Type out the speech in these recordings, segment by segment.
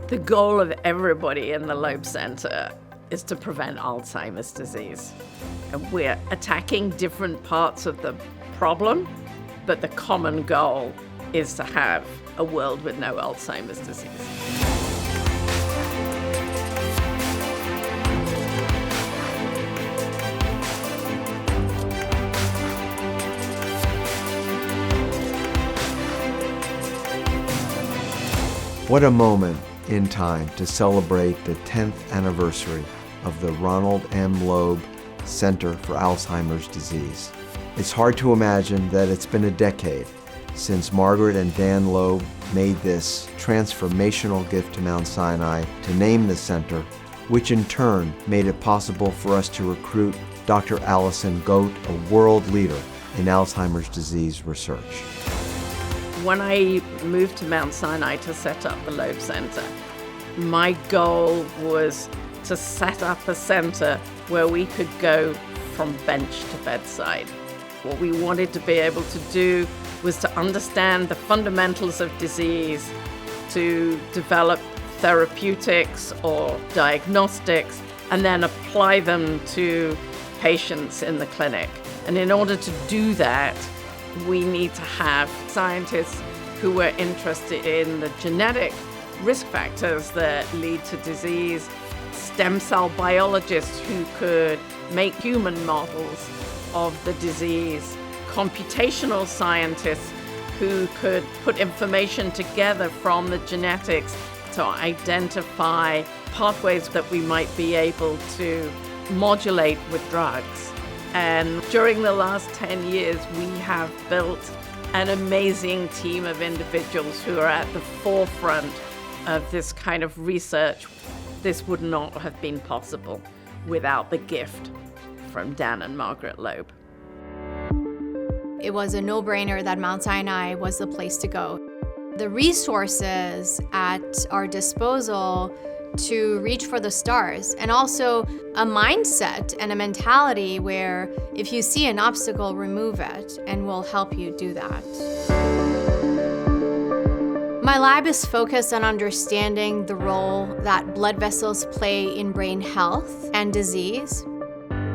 The goal of everybody in the Loeb Center is to prevent Alzheimer's disease. And we're attacking different parts of the problem, but the common goal is to have a world with no Alzheimer's disease. What a moment in time to celebrate the 10th anniversary of the Ronald M. Loeb Center for Alzheimer's Disease. It's hard to imagine that it's been a decade since Margaret and Dan Loeb made this transformational gift to Mount Sinai to name the center, which in turn made it possible for us to recruit Dr. Alison Goat, a world leader in Alzheimer's disease research. When I moved to Mount Sinai to set up the Loeb Center, my goal was to set up a center where we could go from bench to bedside. What we wanted to be able to do was to understand the fundamentals of disease, to develop therapeutics or diagnostics, and then apply them to patients in the clinic. And in order to do that, we need to have scientists who were interested in the genetic risk factors that lead to disease, stem cell biologists who could make human models of the disease, computational scientists who could put information together from the genetics to identify pathways that we might be able to modulate with drugs. And during the last 10 years, we have built an amazing team of individuals who are at the forefront of this kind of research. This would not have been possible without the gift from Dan and Margaret Loeb. It was a no-brainer that Mount Sinai was the place to go. The resources at our disposal to reach for the stars, and also a mindset and a mentality where if you see an obstacle, remove it, and we'll help you do that. My lab is focused on understanding the role that blood vessels play in brain health and disease.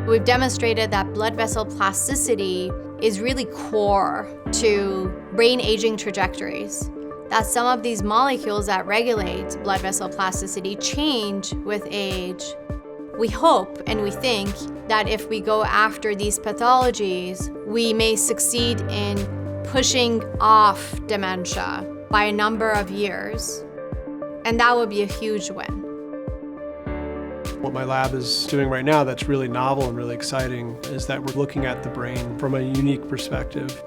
We've demonstrated that blood vessel plasticity is really core to brain aging trajectories, that some of these molecules that regulate blood vessel plasticity change with age. We hope and we think that if we go after these pathologies, we may succeed in pushing off dementia by a number of years, and that would be a huge win. What my lab is doing right now that's really novel and really exciting is that we're looking at the brain from a unique perspective.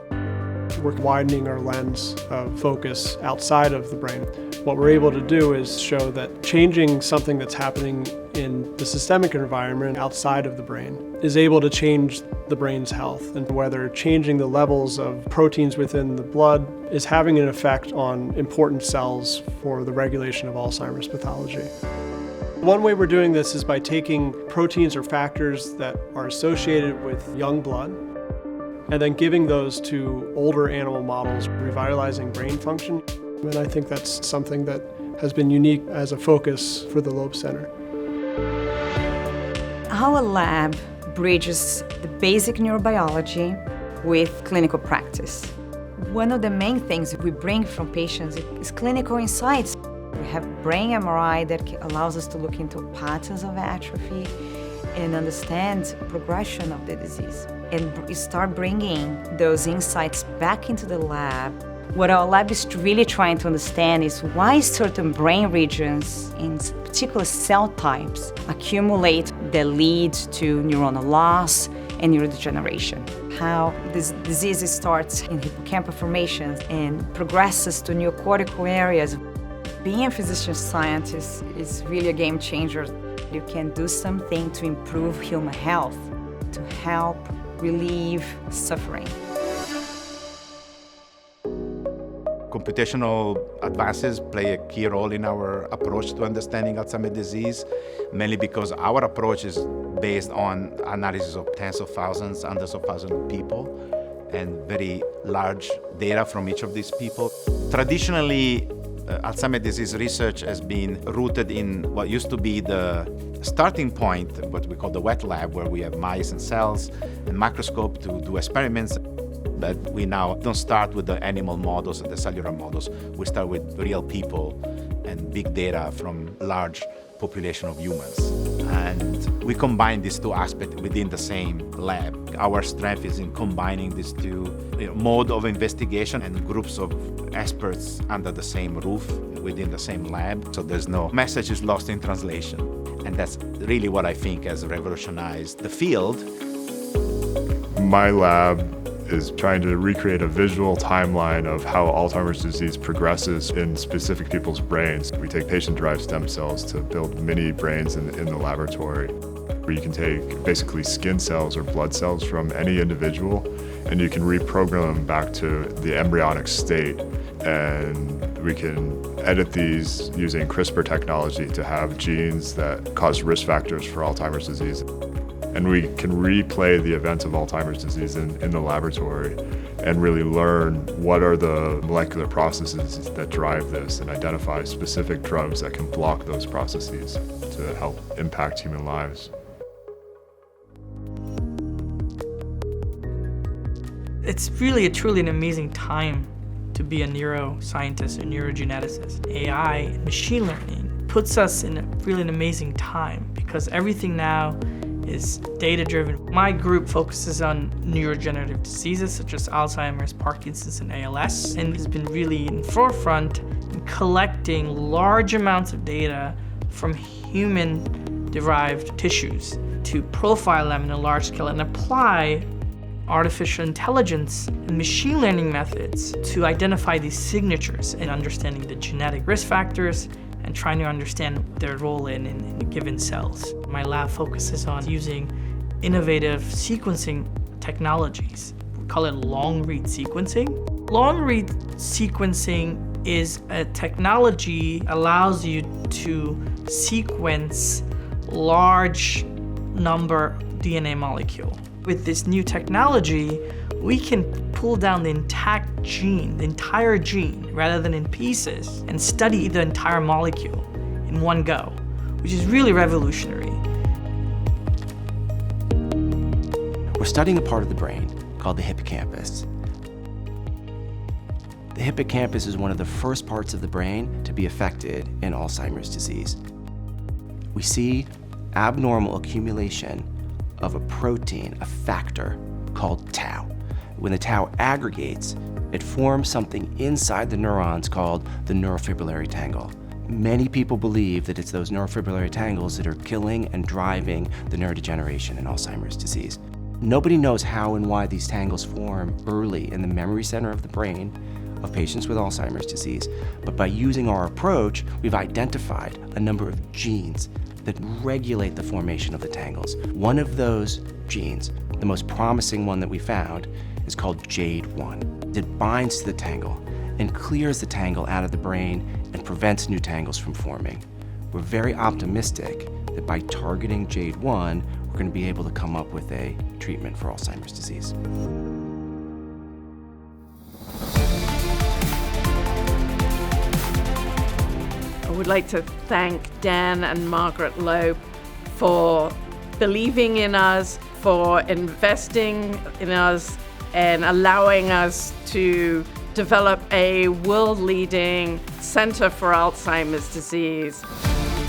We're widening our lens of focus outside of the brain. What we're able to do is show that changing something that's happening in the systemic environment outside of the brain is able to change the brain's health, and whether changing the levels of proteins within the blood is having an effect on important cells for the regulation of Alzheimer's pathology. One way we're doing this is by taking proteins or factors that are associated with young blood and then giving those to older animal models, revitalizing brain function. And I think that's something that has been unique as a focus for the Loeb Center. Our lab bridges the basic neurobiology with clinical practice. One of the main things we bring from patients is clinical insights. We have brain MRI that allows us to look into patterns of atrophy and understand progression of the disease, and start bringing those insights back into the lab. What our lab is really trying to understand is why certain brain regions in particular cell types accumulate that lead to neuronal loss and neurodegeneration. How this disease starts in hippocampal formations and progresses to neocortical areas. Being a physician scientist is really a game changer. You can do something to improve human health, to help relieve suffering. Computational advances play a key role in our approach to understanding Alzheimer's disease, mainly because our approach is based on analysis of tens of thousands, hundreds of thousands of people, and very large data from each of these people. Traditionally, Alzheimer's disease research has been rooted in what used to be the starting point, what we call the wet lab, where we have mice and cells and microscope to do experiments. But we now don't start with the animal models or the cellular models. We start with real people and big data from large population of humans. And we combine these two aspects within the same lab. Our strength is in combining these two modes of investigation and groups of experts under the same roof within the same lab. So there's no messages lost in translation. And that's really what I think has revolutionized the field. My lab is trying to recreate a visual timeline of how Alzheimer's disease progresses in specific people's brains. We take patient-derived stem cells to build mini brains in the laboratory, where you can take basically skin cells or blood cells from any individual, and you can reprogram them back to the embryonic state. And we can edit these using CRISPR technology to have genes that cause risk factors for Alzheimer's disease. And we can replay the events of Alzheimer's disease in the laboratory and really learn what are the molecular processes that drive this and identify specific drugs that can block those processes to help impact human lives. It's really truly an amazing time to be a neuroscientist, a neurogeneticist. AI and machine learning puts us in an amazing time because everything now is data-driven. My group focuses on neurodegenerative diseases such as Alzheimer's, Parkinson's, and ALS, and has been really in the forefront in collecting large amounts of data from human-derived tissues to profile them in a large scale and apply artificial intelligence and machine learning methods to identify these signatures and understanding the genetic risk factors and trying to understand their role in given cells. My lab focuses on using innovative sequencing technologies. We call it long-read sequencing. Long-read sequencing is a technology that allows you to sequence large number DNA molecule. With this new technology, we can pull down the intact gene, the entire gene, rather than in pieces, and study the entire molecule in one go, which is really revolutionary. We're studying a part of the brain called the hippocampus. The hippocampus is one of the first parts of the brain to be affected in Alzheimer's disease. We see abnormal accumulation of a protein, a factor called tau. When the tau aggregates, it forms something inside the neurons called the neurofibrillary tangle. Many people believe that it's those neurofibrillary tangles that are killing and driving the neurodegeneration in Alzheimer's disease. Nobody knows how and why these tangles form early in the memory center of the brain of patients with Alzheimer's disease, but by using our approach, we've identified a number of genes that regulate the formation of the tangles. One of those genes, the most promising one that we found, is called JADE1. It binds to the tangle and clears the tangle out of the brain and prevents new tangles from forming. We're very optimistic that by targeting JADE1, we're going to be able to come up with a treatment for Alzheimer's disease. I would like to thank Dan and Margaret Loeb for believing in us, for investing in us, and allowing us to develop a world-leading Center for Alzheimer's disease.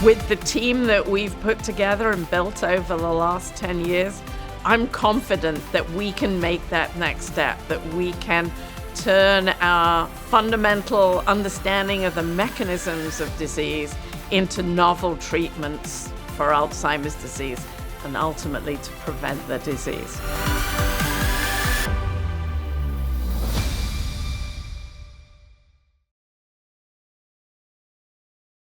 With the team that we've put together and built over the last 10 years, I'm confident that we can make that next step, that we can turn our fundamental understanding of the mechanisms of disease into novel treatments for Alzheimer's disease and ultimately to prevent the disease.